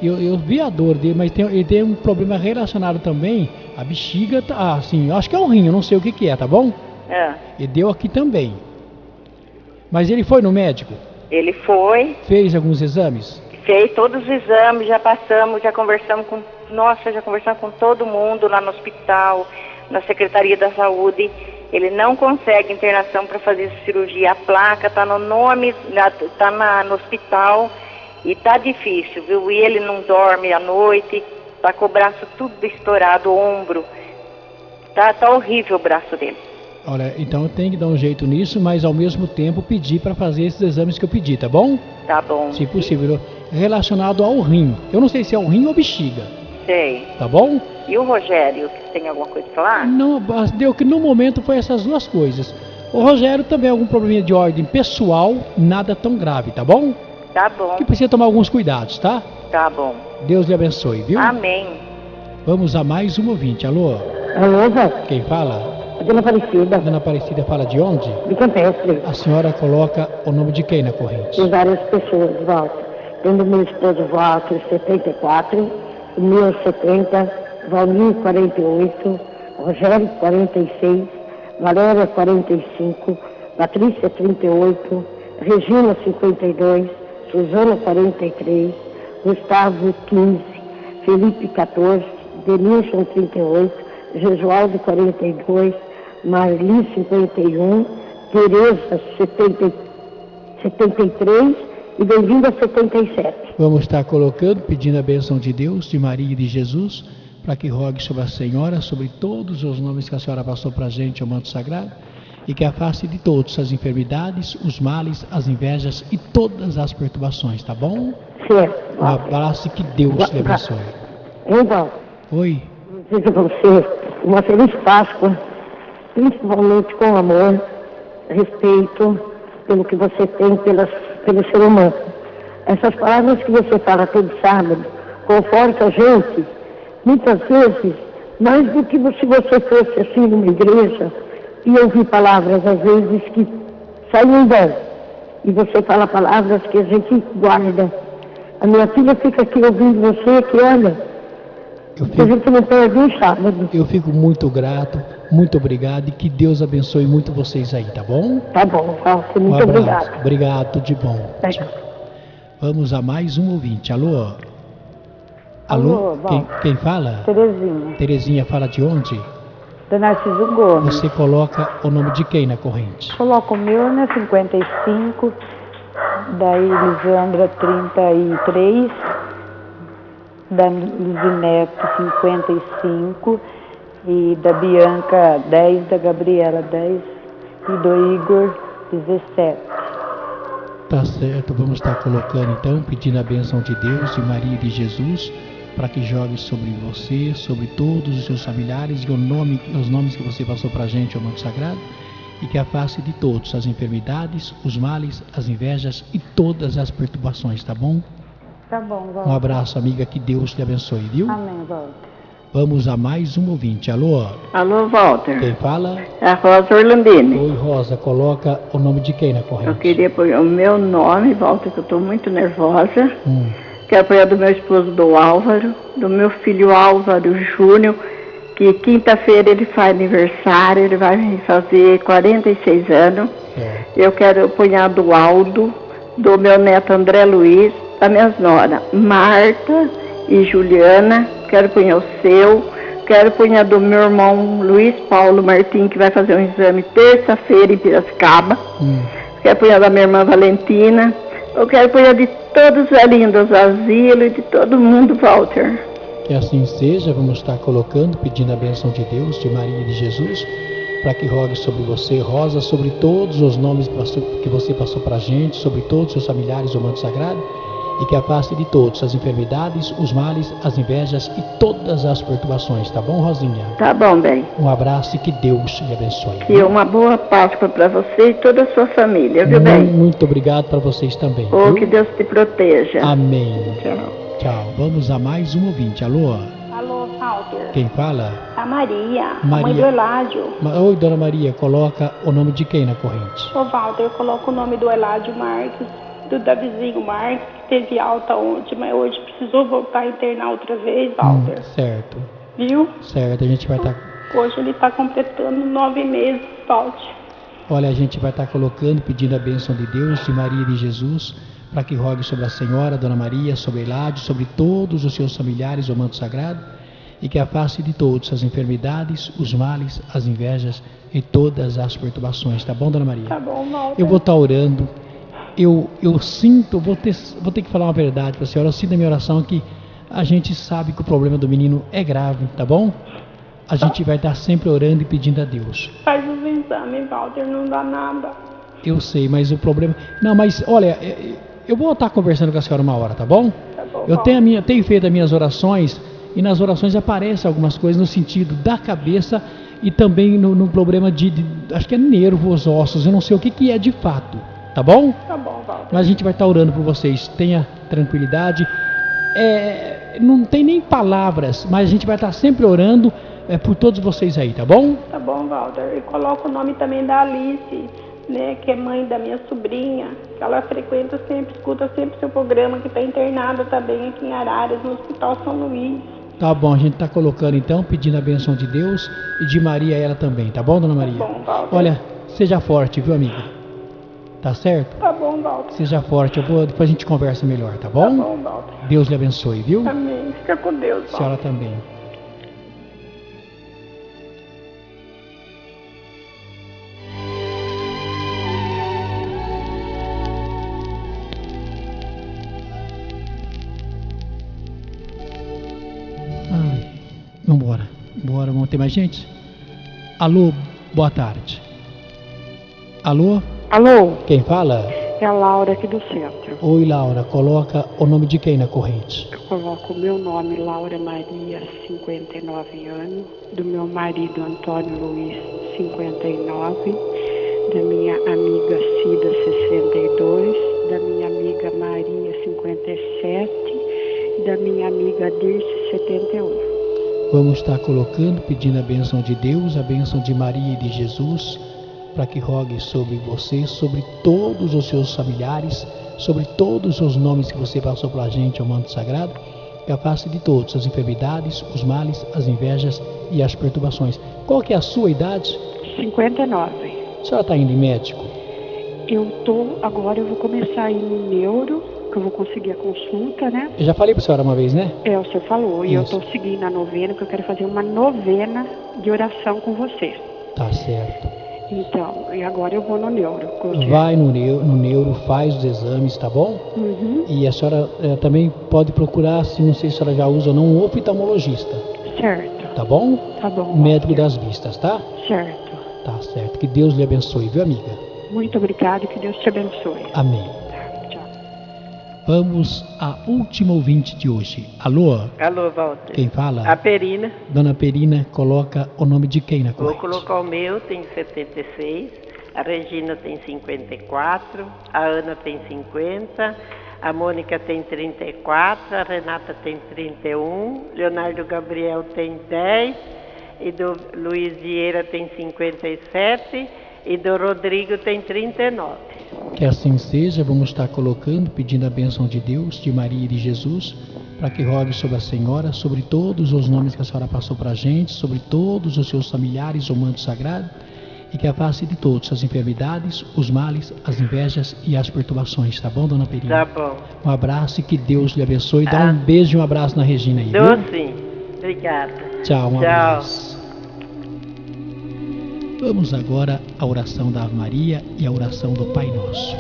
Eu vi a dor dele, mas ele tem um problema relacionado também. A bexiga, assim, eu acho que é um rim, eu não sei o que é, tá bom? E deu aqui também. Mas ele foi no médico? Ele foi. Fez alguns exames? Fez todos os exames, já conversamos com todo mundo lá no hospital, na Secretaria da Saúde. Ele não consegue internação para fazer essa cirurgia. A placa está no nome, no hospital. E tá difícil, viu? E ele não dorme à noite, tá com o braço tudo estourado, o ombro. Tá horrível o braço dele. Olha, então tem que dar um jeito nisso, mas ao mesmo tempo pedir para fazer esses exames que eu pedi, tá bom? Tá bom. Se possível. Relacionado ao rim. Eu não sei se é o rim ou bexiga. Sei. Tá bom? E o Rogério, que tem alguma coisa pra falar? Não, deu que no momento foi essas duas coisas. O Rogério também algum probleminha de ordem pessoal, nada tão grave, tá bom? Tá bom. Que precisa tomar alguns cuidados, tá? Tá bom. Deus lhe abençoe, viu? Amém. Vamos a mais um ouvinte. Alô? Alô, Zé? Quem fala? Dona Aparecida. Dona Aparecida fala de onde? De Campestre. A senhora coloca o nome de quem na corrente? Tem várias pessoas, Walter. Tem do meu esposo Walter, 74, o meu 70, Valmir, 48, Rogério, 46, Valéria, 45, Patrícia, 38, Regina, 52, Suzana, 43, Gustavo, 15, Felipe, 14, Denilson, 38, Jesualdo, 42, Marli, 51, Tereza, 73 e Bem-vinda, 77. Vamos estar colocando, pedindo a bênção de Deus, de Maria e de Jesus, para que rogue sobre a Senhora, sobre todos os nomes que a Senhora passou para a gente, ao manto sagrado, e que afaste de todos as enfermidades, os males, as invejas e todas as perturbações, tá bom? Certo. Um abraço e que Deus lhe abençoe. Então, Oi. desejo a você uma feliz Páscoa, principalmente com amor, respeito pelo que você tem pelo ser humano. Essas palavras que você fala todo sábado confortam a gente, muitas vezes, mais do que se você fosse assim numa igreja e ouvir palavras, às vezes, que saem bem. E você fala palavras que a gente guarda. A minha filha fica aqui ouvindo você, que olha, a gente não perde um sábado. Eu fico muito grato, muito obrigado e que Deus abençoe muito vocês aí, tá bom? Tá bom, Walter, Um muito abraço. obrigado. Obrigado, tudo de bom. Legal. Vamos a mais um ouvinte. Alô? Alô, Quem fala? Terezinha. Terezinha fala de onde? Da Narciso Gomes. Você coloca o nome de quem na corrente? Coloca o meu, né? 55. Da Elisandra, 33. Da Luzineto, 55. E da Bianca, 10. Da Gabriela, 10. E do Igor, 17. Tá certo, vamos estar colocando então, pedindo a bênção de Deus, de Maria e de Jesus, para que jogue sobre você, sobre todos os seus familiares e os nomes que você passou para a gente ao manto sagrado, e que afaste de todos as enfermidades, os males, as invejas e todas as perturbações, tá bom? Tá bom, Walter. Um abraço, amiga, que Deus te abençoe, viu? Amém, Walter. Vamos a mais um ouvinte. Alô? Alô, Walter. Quem fala? É a Rosa Orlandini. Oi, Rosa, coloca o nome de quem na corrente? Eu queria pôr o meu nome, Walter, que eu estou muito nervosa. Quero apoiar do meu esposo, do Álvaro, do meu filho Álvaro Júnior, que quinta-feira ele faz aniversário, ele vai fazer 46 anos. Eu quero apoiar do Aldo, do meu neto André Luiz, da minha nora Marta e Juliana. Quero apoiar o seu, quero apoiar do meu irmão Luiz Paulo Martins, que vai fazer um exame terça-feira em Piracicaba. Quero apoiar da minha irmã Valentina. Eu quero apoiar de todos os velhinhos dos asilos e de todo mundo, Walter. Que assim seja, vamos estar colocando, pedindo a bênção de Deus, de Maria e de Jesus, para que rogue sobre você, Rosa, sobre todos os nomes que você passou para a gente, sobre todos os seus familiares do manto sagrado, e que afaste de todos as enfermidades, os males, as invejas e todas as perturbações, tá bom, Rosinha? Tá bom, bem. Um abraço e que Deus lhe abençoe. Que uma boa Páscoa para você e toda a sua família, viu, bem? Muito obrigado para vocês também. Oh, que Deus te proteja. Amém. Tchau. Tchau. Vamos a mais um ouvinte. Alô? Alô, Walter. Quem fala? A Maria, Maria. a mãe do Eládio. Oi, dona Maria, coloca o nome de quem na corrente? Ô, Walter, eu coloco o nome do Eládio Marques, do Davizinho Marques, que teve alta ontem, mas hoje precisou voltar a internar outra vez, Walter. Certo. Viu? Certo, a gente vai estar... Hoje ele está completando 9 meses, Walter. Olha, a gente vai estar colocando, pedindo a bênção de Deus, de Maria e de Jesus, para que rogue sobre a Senhora, Dona Maria, sobre Eládio, sobre todos os seus familiares, o manto sagrado, e que afaste de todos as enfermidades, os males, as invejas e todas as perturbações. Tá bom, Dona Maria? Tá bom, Walter. Eu vou estar orando. Eu sinto, vou ter que falar uma verdade para a senhora. Eu sinto na minha oração que a gente sabe que o problema do menino é grave, tá bom? A gente vai estar sempre orando e pedindo a Deus. Faz os exames, Walter, não dá nada. Eu sei, mas o problema... Não, mas olha, eu vou estar conversando com a senhora uma hora, tá bom? Tá bom, Eu tenho feito as minhas orações e nas orações aparecem algumas coisas no sentido da cabeça e também no problema de acho que é nervos, ossos, eu não sei o que é de fato, tá bom? Tá bom, Walter. Mas a gente vai estar orando por vocês, tenha tranquilidade, não tem nem palavras, mas a gente vai estar sempre orando por todos vocês aí, tá bom? Tá bom, Walter. E coloca o nome também da Alice, né, que é mãe da minha sobrinha, que ela frequenta sempre, escuta sempre seu programa, que está internada também aqui em Araras, no Hospital São Luís. Tá bom, a gente está colocando então, pedindo a benção de Deus e de Maria ela também, tá bom, dona Maria? Tá bom, Walter. Olha, seja forte, viu, amiga? Tá certo? Tá bom, Walter. Seja forte, depois a gente conversa melhor, tá bom? Tá bom, Walter. Deus lhe abençoe, viu? Amém. Fica com Deus, Walter. A senhora também. Bora, vamos ter mais gente? Alô, boa tarde. Alô? Alô? Quem fala? É a Laura aqui do centro. Oi, Laura, coloca o nome de quem na corrente? Eu coloco o meu nome, Laura Maria, 59 anos, do meu marido Antônio Luiz, 59, da minha amiga Cida, 62, da minha amiga Maria, 57 e da minha amiga Dirce, 71. Vamos estar colocando, pedindo a bênção de Deus, a bênção de Maria e de Jesus, para que rogue sobre você, sobre todos os seus familiares, sobre todos os nomes que você passou para a gente ao manto sagrado, que afaste de todos as enfermidades, os males, as invejas e as perturbações. Qual que é a sua idade? 59. A senhora está indo em médico? Agora eu vou começar a ir no neuro, que eu vou conseguir a consulta, né? Eu já falei para a senhora uma vez, né? O senhor falou. Isso. E eu estou seguindo a novena, que eu quero fazer uma novena de oração com você. Tá certo. Então, e agora eu vou no neuro. Vai no neuro, faz os exames, tá bom? Uhum. E a senhora também pode procurar, se não sei se a senhora já usa ou não, um oftalmologista. Certo. Tá bom? Tá bom. Médico das vistas, tá? Certo. Tá certo. Que Deus lhe abençoe, viu, amiga? Muito obrigado e que Deus te abençoe. Amém. Tchau. Vamos à última ouvinte de hoje. Alô? Alô, Walter. Quem fala? A Perina. Dona Perina, coloca o nome de quem na corrente? Vou colocar o meu, tem 76. A Regina tem 54. A Ana tem 50. A Mônica tem 34. A Renata tem 31. Leonardo Gabriel tem 10. E do Luiz Vieira tem 57. E do Rodrigo tem 39. Que assim seja, vamos estar colocando, pedindo a bênção de Deus, de Maria e de Jesus, para que rogue sobre a senhora, sobre todos os nomes que a senhora passou para a gente, sobre todos os seus familiares, o manto sagrado, e que afaste de todos as enfermidades, os males, as invejas e as perturbações, tá bom, dona Perina? Tá bom. Um abraço e que Deus lhe abençoe. Dá um beijo e um abraço na Regina aí, Dou viu? sim. Obrigada. Tchau, abraço. Vamos agora à oração da Ave Maria e à oração do Pai Nosso.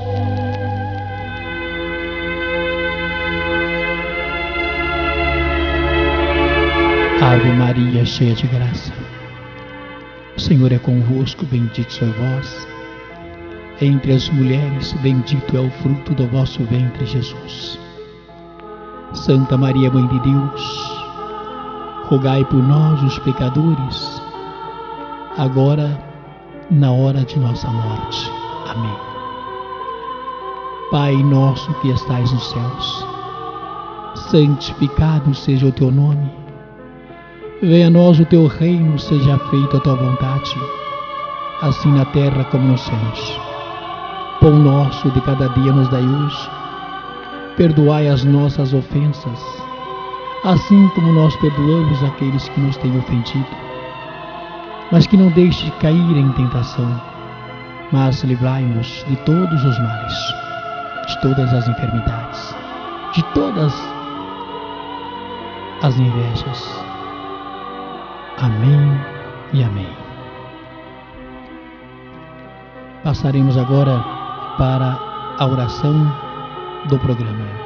Ave Maria, cheia de graça, o Senhor é convosco, bendito sois vós. Entre as mulheres, bendito é o fruto do vosso ventre, Jesus. Santa Maria, Mãe de Deus, rogai por nós, os pecadores, agora na hora de nossa morte. Amém. Pai nosso que estais nos céus, santificado seja o teu nome. Venha a nós o teu reino, seja feita a tua vontade, assim na terra como nos céus. Pão nosso de cada dia nos dai hoje. Perdoai as nossas ofensas, assim como nós perdoamos aqueles que nos têm ofendido. Mas que não deixe de cair em tentação, mas livrai-nos de todos os males, de todas as enfermidades, de todas as invejas. Amém e amém. Passaremos agora para a oração do programa.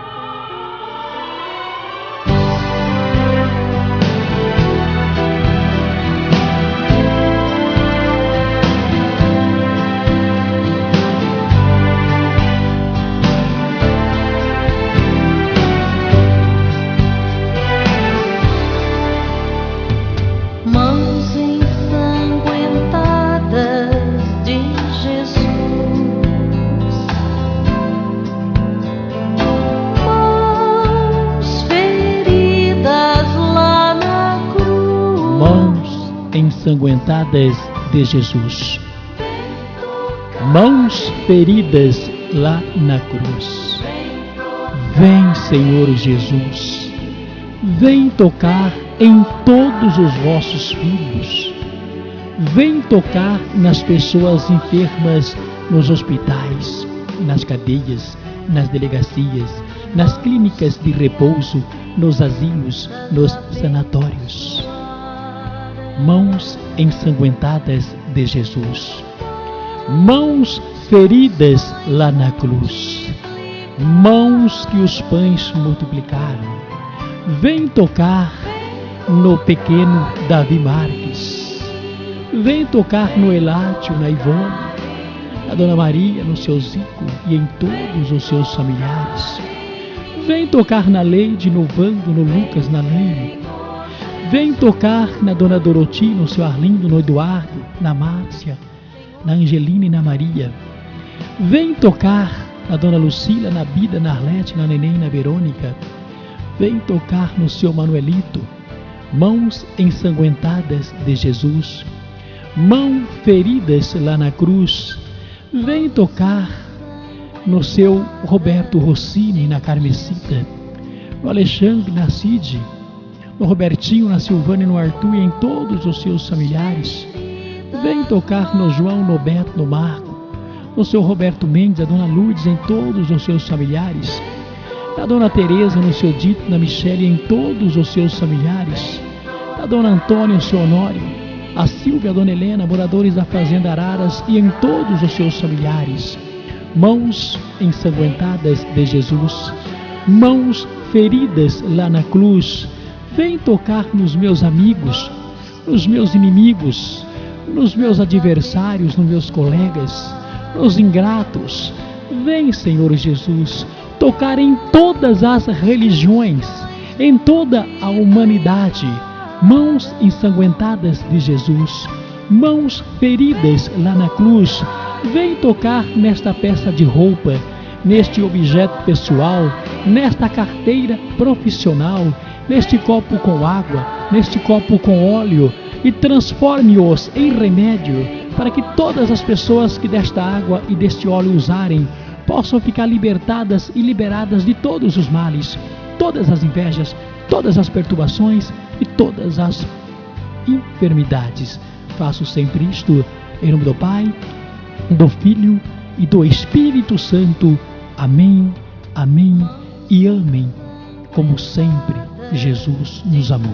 ensanguentadas de Jesus. Mãos feridas lá na cruz. Vem, Senhor Jesus, vem tocar em todos os vossos filhos. Vem tocar nas pessoas enfermas nos hospitais, nas cadeias, nas delegacias, nas clínicas de repouso, nos asilos, nos sanatórios. Mãos ensanguentadas de Jesus. Mãos feridas lá na cruz. Mãos que os pães multiplicaram. Vem tocar no pequeno Davi Marques. Vem tocar no Elátio, na Ivone, na Dona Maria, no seu Zico e em todos os seus familiares. Vem tocar na Leide, no Vando, no Lucas, na Lene. Vem tocar na Dona Doroti, no seu Arlindo, no Eduardo, na Márcia, na Angelina e na Maria. Vem tocar na Dona Lucila, na Bida, na Arlete, na Neném e na Verônica. Vem tocar no seu Manuelito. Mãos ensanguentadas de Jesus. Mãos feridas lá na cruz. Vem tocar no seu Roberto Rossini, na Carmesita, no Alexandre, na Cide, no Robertinho, na Silvana e no Arthur e em todos os seus familiares. Vem tocar no João, no Beto, no Marco, no seu Roberto Mendes, a Dona Lourdes, em todos os seus familiares, na Dona Tereza, no seu Dito, na Michele e em todos os seus familiares, na Dona Antônia, o seu Honório, a Silvia, a Dona Helena, moradores da Fazenda Araras e em todos os seus familiares. Mãos ensanguentadas de Jesus, mãos feridas lá na cruz. Vem tocar nos meus amigos, nos meus inimigos, nos meus adversários, nos meus colegas, nos ingratos. Vem, Senhor Jesus, tocar em todas as religiões, em toda a humanidade. Mãos ensanguentadas de Jesus, mãos feridas lá na cruz. Vem tocar nesta peça de roupa, neste objeto pessoal, nesta carteira profissional, neste copo com água, neste copo com óleo, e transforme-os em remédio, para que todas as pessoas que desta água e deste óleo usarem, possam ficar libertadas e liberadas de todos os males, todas as invejas, todas as perturbações e todas as enfermidades. Faço sempre isto em nome do Pai, do Filho e do Espírito Santo. Amém, amém e amém. Como sempre, Jesus nos amou.